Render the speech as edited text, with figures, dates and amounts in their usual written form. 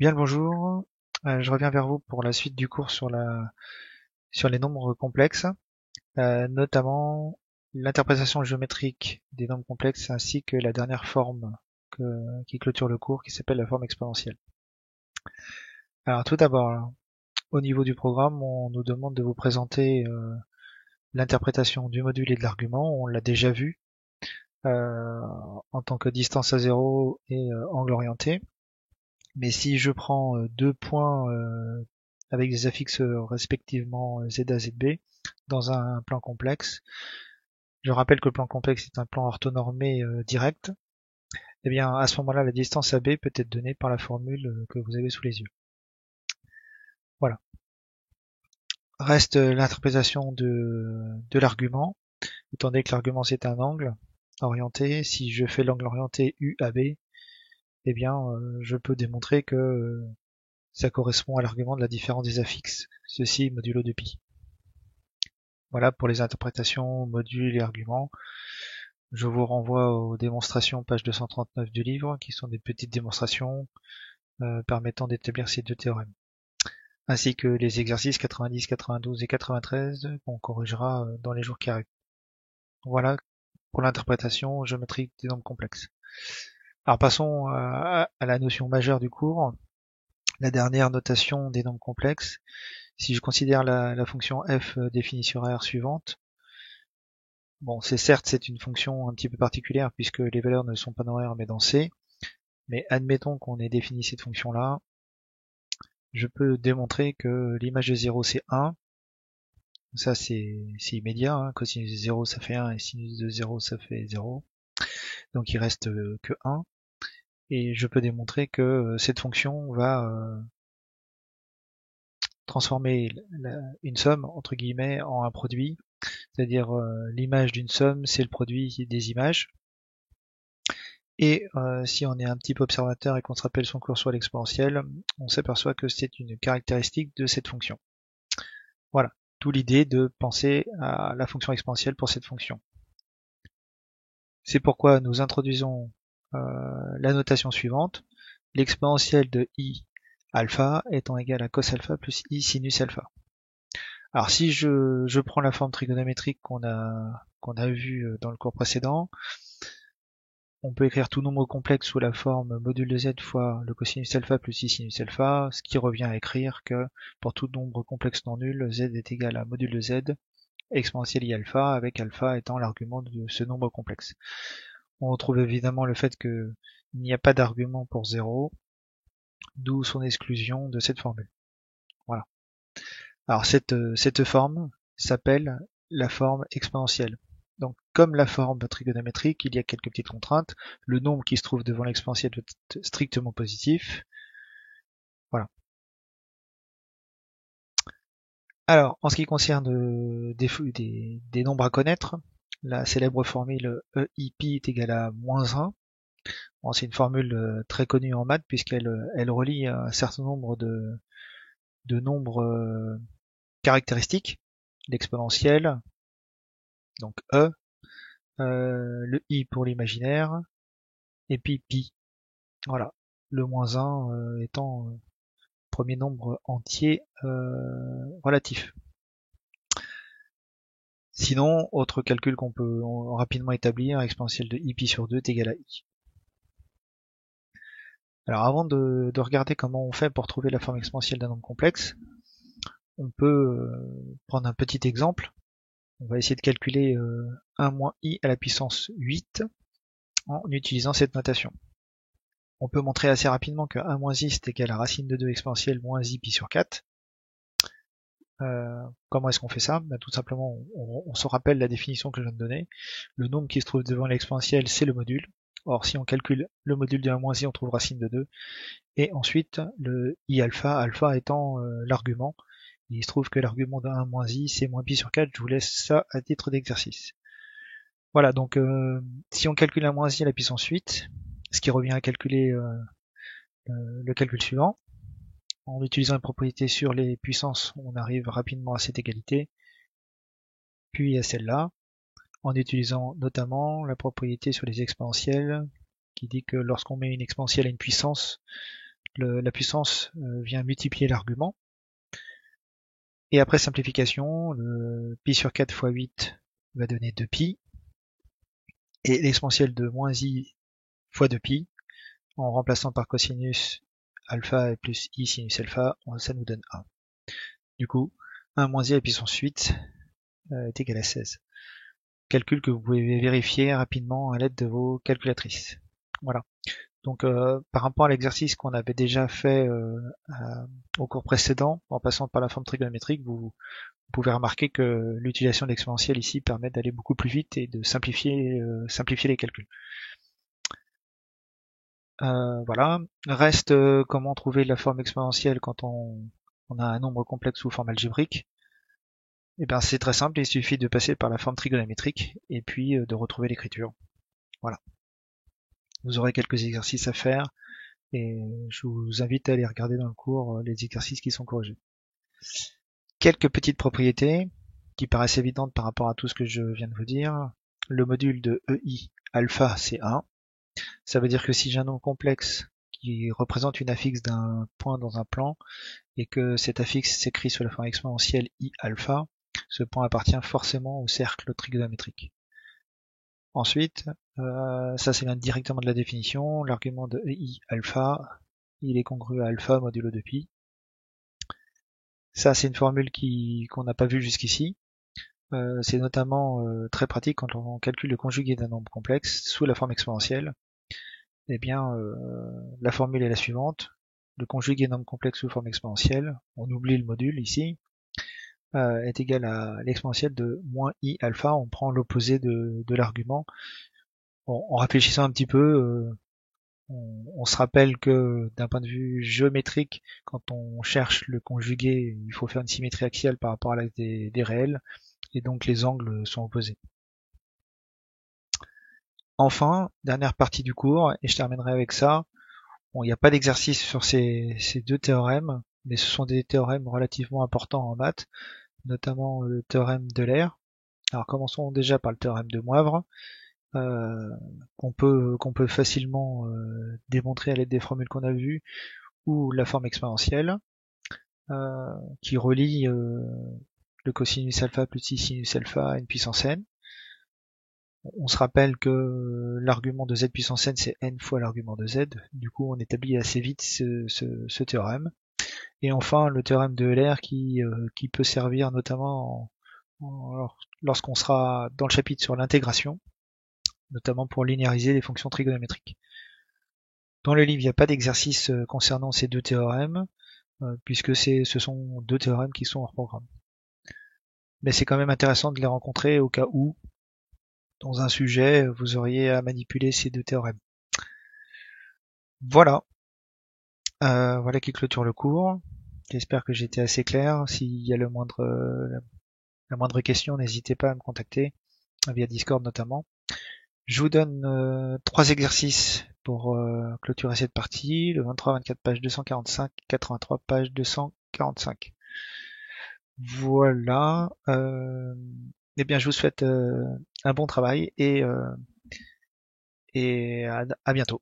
Bien le bonjour, je reviens vers vous pour la suite du cours sur les nombres complexes, notamment l'interprétation géométrique des nombres complexes ainsi que la dernière forme qui clôture le cours qui s'appelle la forme exponentielle. Alors tout d'abord, au niveau du programme, on nous demande de vous présenter l'interprétation du module et de l'argument. On l'a déjà vu euh, en tant que distance à zéro et angle orienté. Mais si je prends deux points avec des affixes respectivement ZA, ZB dans un plan complexe, je rappelle que le plan complexe est un plan orthonormé direct, et bien à ce moment-là la distance AB peut être donnée par la formule que vous avez sous les yeux. Voilà. Reste l'interprétation de l'argument. Étant donné que l'argument c'est un angle orienté, si je fais l'angle orienté UAB, eh bien je peux démontrer que ça correspond à l'argument de la différence des affixes, ceci modulo de pi. Voilà pour les interprétations, modules et arguments. Je vous renvoie aux démonstrations, page 239 du livre, qui sont des petites démonstrations permettant d'établir ces deux théorèmes, ainsi que les exercices 90, 92 et 93 qu'on corrigera dans les jours qui arrivent. Voilà pour l'interprétation géométrique des nombres complexes. Alors passons à la notion majeure du cours, la dernière notation des nombres complexes. Si je considère la fonction f définie sur R suivante, bon, c'est une fonction un petit peu particulière puisque les valeurs ne sont pas dans R mais dans C, mais admettons qu'on ait défini cette fonction-là, je peux démontrer que l'image de 0 c'est 1, ça c'est immédiat, hein. Cosinus de 0 ça fait 1 et sinus de 0 ça fait 0, donc il reste que 1, et je peux démontrer que cette fonction va transformer une somme entre guillemets en un produit, c'est-à-dire l'image d'une somme c'est le produit des images. Et si on est un petit peu observateur et qu'on se rappelle son cours sur l'exponentielle, on s'aperçoit que c'est une caractéristique de cette fonction. Voilà, d'où l'idée de penser à la fonction exponentielle pour cette fonction. C'est pourquoi nous introduisons la notation suivante, l'exponentielle de i alpha étant égale à cos alpha plus i sinus alpha. Alors si je prends la forme trigonométrique qu'on a vue dans le cours précédent, on peut écrire tout nombre complexe sous la forme module de z fois le cosinus alpha plus i sinus alpha, ce qui revient à écrire que pour tout nombre complexe non nul, z est égal à module de z exponentielle i alpha, avec alpha étant l'argument de ce nombre complexe. On retrouve évidemment le fait qu'il n'y a pas d'argument pour 0, d'où son exclusion de cette formule. Voilà. Alors cette forme s'appelle la forme exponentielle. Donc comme la forme trigonométrique, il y a quelques petites contraintes. Le nombre qui se trouve devant l'exponentielle doit être strictement positif. Voilà. Alors, en ce qui concerne des nombres à connaître, la célèbre formule EIP est égale à -1. Bon, c'est une formule très connue en maths puisqu'elle relie un certain nombre de nombres caractéristiques, l'exponentielle, donc E, le I pour l'imaginaire, et puis pi. Voilà, le -1 étant premier nombre entier relatif. Sinon, autre calcul qu'on peut rapidement établir, exponentielle de i pi sur 2 est égal à i. Alors avant de regarder comment on fait pour trouver la forme exponentielle d'un nombre complexe, on peut prendre un petit exemple. On va essayer de calculer 1 moins i à la puissance 8 en utilisant cette notation. On peut montrer assez rapidement que 1 moins i c'est égal à racine de 2 exponentielle moins i pi sur 4. Comment est-ce qu'on fait ça? Tout simplement, on se rappelle la définition que je viens de donner. Le nombre qui se trouve devant l'exponentielle, c'est le module. Or, si on calcule le module de 1 moins i, on trouve racine de 2. Et ensuite, le i alpha, alpha étant l'argument. Il se trouve que l'argument de 1 moins i, c'est moins pi sur 4. Je vous laisse ça à titre d'exercice. Voilà, donc si on calcule 1 moins i à la puissance 8, ce qui revient à calculer le calcul suivant, en utilisant une propriété sur les puissances, on arrive rapidement à cette égalité, puis à celle-là, en utilisant notamment la propriété sur les exponentielles, qui dit que lorsqu'on met une exponentielle à une puissance, la puissance vient multiplier l'argument. Et après simplification, le pi sur 4 fois 8 va donner 2pi. Et l'exponentielle de moins i fois 2pi, en remplaçant par cosinus alpha et plus i sinus alpha, ça nous donne 1. Du coup, 1 moins i à la puissance 8 est égal à 16. Calcul que vous pouvez vérifier rapidement à l'aide de vos calculatrices. Voilà. Donc par rapport à l'exercice qu'on avait déjà fait au cours précédent, en passant par la forme trigonométrique, vous pouvez remarquer que l'utilisation de l'exponentielle ici permet d'aller beaucoup plus vite et de simplifier les calculs. Voilà. Reste comment trouver la forme exponentielle quand on a un nombre complexe sous forme algébrique. Et bien c'est très simple, il suffit de passer par la forme trigonométrique et puis de retrouver l'écriture. Voilà. Vous aurez quelques exercices à faire et je vous invite à aller regarder dans le cours les exercices qui sont corrigés. Quelques petites propriétés qui paraissent évidentes par rapport à tout ce que je viens de vous dire. Le module de EI alpha c'est 1. Ça veut dire que si j'ai un nombre complexe qui représente une affixe d'un point dans un plan et que cet affixe s'écrit sous la forme exponentielle I alpha, ce point appartient forcément au cercle trigonométrique. Ensuite, ça c'est directement de la définition, l'argument de I alpha, il est congru à alpha modulo 2pi. Ça c'est une formule qu'on n'a pas vue jusqu'ici. C'est notamment très pratique quand on calcule le conjugué d'un nombre complexe sous la forme exponentielle. Eh bien, la formule est la suivante. Le conjugué nombre complexe sous forme exponentielle, on oublie le module ici, est égal à l'exponentielle de moins i alpha, on prend l'opposé de l'argument. En réfléchissant un petit peu, on se rappelle que d'un point de vue géométrique, quand on cherche le conjugué, il faut faire une symétrie axiale par rapport à l'axe des réels, et donc les angles sont opposés. Enfin, dernière partie du cours, et je terminerai avec ça. Bon, il n'y a pas d'exercice sur ces deux théorèmes, mais ce sont des théorèmes relativement importants en maths, notamment le théorème d'Euler. Alors commençons déjà par le théorème de Moivre, qu'on peut facilement démontrer à l'aide des formules qu'on a vues, ou la forme exponentielle, qui relie le cosinus alpha plus i sinus alpha à une puissance n. On se rappelle que l'argument de z puissance n c'est n fois l'argument de z, du coup on établit assez vite ce théorème. Et enfin le théorème de Euler qui peut servir notamment lorsqu'on sera dans le chapitre sur l'intégration, notamment pour linéariser les fonctions trigonométriques. Dans le livre il n'y a pas d'exercice concernant ces deux théorèmes, puisque ce sont deux théorèmes qui sont hors programme. Mais c'est quand même intéressant de les rencontrer au cas où dans un sujet, vous auriez à manipuler ces deux théorèmes. Voilà. Voilà qui clôture le cours. J'espère que j'ai été assez clair. S'il y a la moindre question, n'hésitez pas à me contacter, via Discord notamment. Je vous donne 3 exercices pour clôturer cette partie. Le 23-24 page 245, 83 page 245. Voilà. Eh bien, je vous souhaite un bon travail et à bientôt.